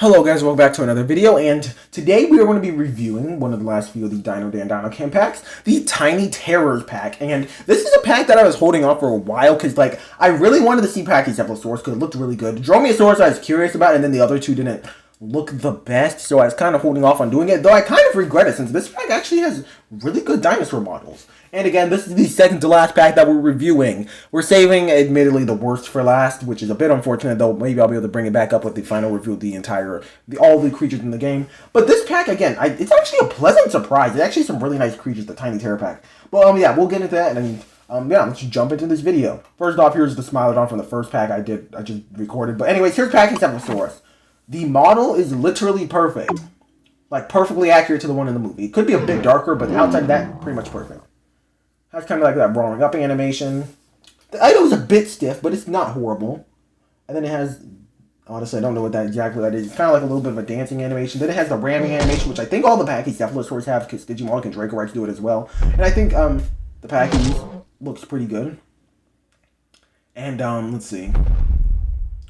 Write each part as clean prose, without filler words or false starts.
Hello guys, welcome back to another video, and today we are going to be reviewing one of the last few of the Dino Dan Dino chem packs, the Tiny Terrors pack. And this is a pack that I was holding off for a while because, I really wanted to see Pachycephalosaurus because it looked really good. Dromaeosaurus I was curious about, and then the other two didn't look the best, so I was kind of holding off on doing it, though I kind of regret it since this pack actually has really good dinosaur models. And again, this is the second to last pack that we're reviewing. We're saving, admittedly, the worst for last, which is a bit unfortunate, though maybe I'll be able to bring it back up with the final review of all the creatures in the game. But this pack, again, it's actually a pleasant surprise. It's actually some really nice creatures, the Tiny Terror pack. But, yeah, we'll get into that, and let's just jump into this video. First off, here's the Smilodon from the first pack I just recorded. But anyways, here's Pachycephalosaurus. The model is literally perfect. Like, perfectly accurate to the one in the movie. It could be a bit darker, but outside of that, pretty much perfect. Has kind of like that rolling up animation. The item is a bit stiff, but it's not horrible. And then it has, honestly, I don't know what that exactly that is. It's kind of like a little bit of a dancing animation. Then it has the ramming animation, which I think all the Pachycephalosaurs have, because Digimon and Dracorex do it as well. And I think the package looks pretty good. And let's see.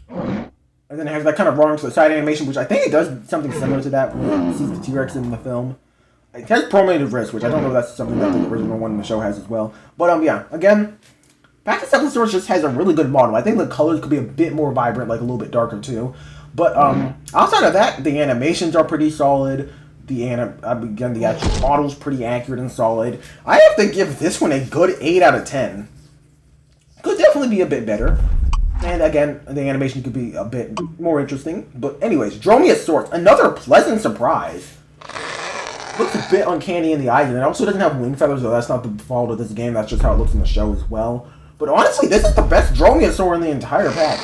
And then it has that kind of rolling to the side animation, which I think it does something similar to that when it sees the T-Rex in the film. It has pronated wrist, which I don't know if that's something that the original one in the show has as well. But, yeah, again, Pachycephalosaurus just has a really good model. I think the colors could be a bit more vibrant, like a little bit darker, too. But, outside of that, the animations are pretty solid. Again, the actual model's pretty accurate and solid. I have to give this one a good 8 out of 10. Could definitely be a bit better. And again, the animation could be a bit more interesting. But anyways, Dromaeosaurus, another pleasant surprise. Looks a bit uncanny in the eyes, and it also doesn't have wing feathers, though that's not the fault of this game, that's just how it looks in the show as well. But honestly, this is the best Dromaeosaur in the entire pack.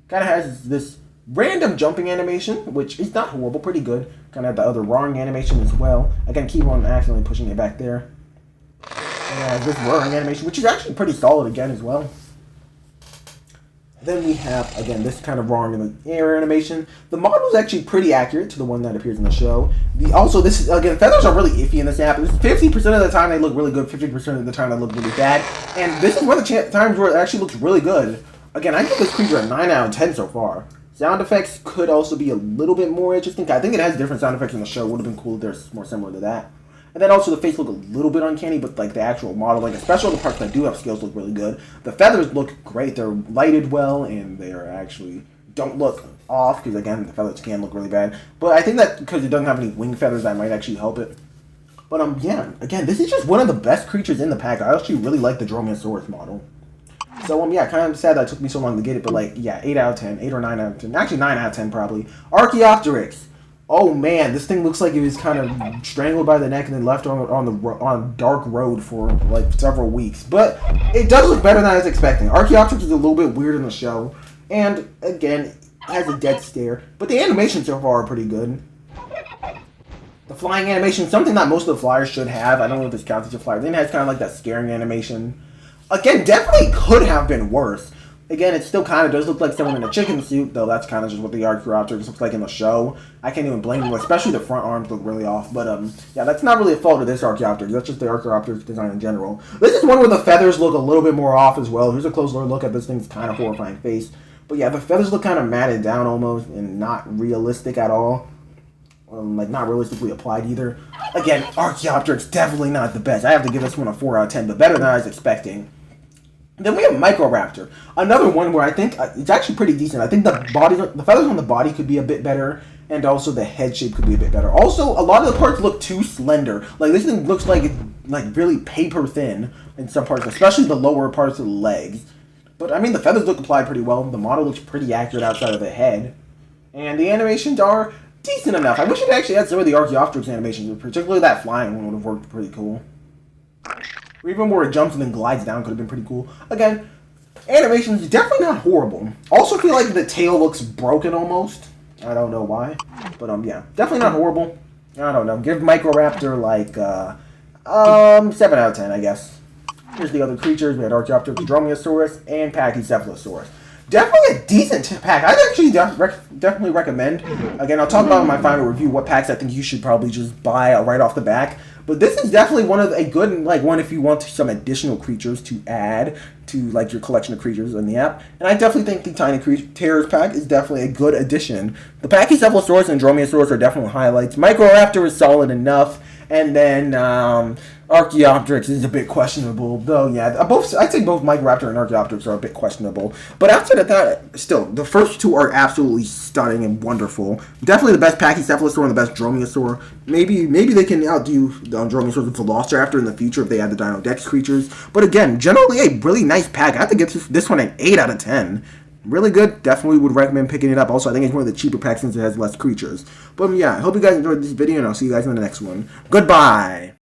Kind of has this random jumping animation, which is not horrible, pretty good. Kind of have the other roaring animation as well. Again, keep on accidentally pushing it back there. And this roaring animation, which is actually pretty solid again as well. Then we have, again, this kind of roaring in the air animation. The model is actually pretty accurate to the one that appears in the show. Also, this is, again, feathers are really iffy in this app. 50% of the time they look really good, 50% of the time they look really bad. And this is one of the times where it actually looks really good. Again, I give this creature a 9 out of 10 so far. Sound effects could also be a little bit more interesting. I think it has different sound effects in the show. It would have been cool if they're more similar to that. And then also the face look a little bit uncanny, but like the actual model, like especially the parts that do have scales look really good. The feathers look great. They're lighted well, and they are actually don't look off, because again, the feathers can look really bad. But I think that because it doesn't have any wing feathers, that might actually help it. But yeah, again, this is just one of the best creatures in the pack. I actually really like the Dromaeosaurus model. So yeah, kind of sad that it took me so long to get it, but yeah, 8 out of 10, 8 or 9 out of 10. Actually 9 out of 10 probably. Archaeopteryx. Oh man, this thing looks like it was kind of strangled by the neck and then left on dark road for like several weeks. But it does look better than I was expecting. Archaeopteryx is a little bit weird in the show, and again, it has a dead stare. But the animations so far are pretty good. The flying animation, something that most of the flyers should have. I don't know if this counts as a flyer. Then it has kind of like that scaring animation. Again, definitely could have been worse. Again, it still kind of does look like someone in a chicken suit, though that's kind of just what the Archaeopteryx looks like in the show. I can't even blame them, especially the front arms look really off. But, yeah, that's not really a fault of this Archaeopteryx. That's just the Archaeopteryx design in general. This is one where the feathers look a little bit more off as well. Here's a closer look at this thing's kind of horrifying face. But, yeah, the feathers look kind of matted down almost and not realistic at all. Like, not realistically applied either. Again, Archaeopteryx definitely not the best. I have to give this one a 4 out of 10, but better than I was expecting. Then we have Microraptor, another one where I think it's actually pretty decent. I think the feathers on the body could be a bit better, and also the head shape could be a bit better. Also, a lot of the parts look too slender. Like this thing looks like it's like really paper thin in some parts, especially the lower parts of the legs. But I mean, the feathers look applied pretty well. The model looks pretty accurate outside of the head, and the animations are decent enough. I wish it actually had some of the Archaeopteryx animations, particularly that flying one would have worked pretty cool. Or even where it jumps and then glides down could have been pretty cool. Again, animation's definitely not horrible. Also feel like the tail looks broken almost. I don't know why. But yeah, definitely not horrible. I don't know. Give Microraptor like 7 out of 10, I guess. Here's the other creatures. We had Archaeopteryx, Dromaeosaurus, and Pachycephalosaurus. Definitely a decent pack. I'd actually definitely recommend. Again, I'll talk about in my final review what packs I think you should probably just buy right off the back. But this is definitely one of a good, like, one if you want some additional creatures to add to, like, your collection of creatures in the app. And I definitely think the Tiny Terrors pack is definitely a good addition. The Pachycephalosaurus and dromaeosaurus are definitely highlights. Microraptor is solid enough. And then Archaeopteryx is a bit questionable, though. Yeah, I'd say both Microraptor and Archaeopteryx are a bit questionable. But outside of that, still, the first two are absolutely stunning and wonderful. Definitely the best Pachycephalosaur and the best dromaeosaur. Maybe they can outdo the dromaeosaurs and Velociraptor in the future if they add the Dino Dex creatures. But again, generally a really nice pack. I have to give this one an 8 out of 10. Really good. Definitely would recommend picking it up. Also, I think it's one of the cheaper packs since it has less creatures. But yeah, I hope you guys enjoyed this video, and I'll see you guys in the next one. Goodbye!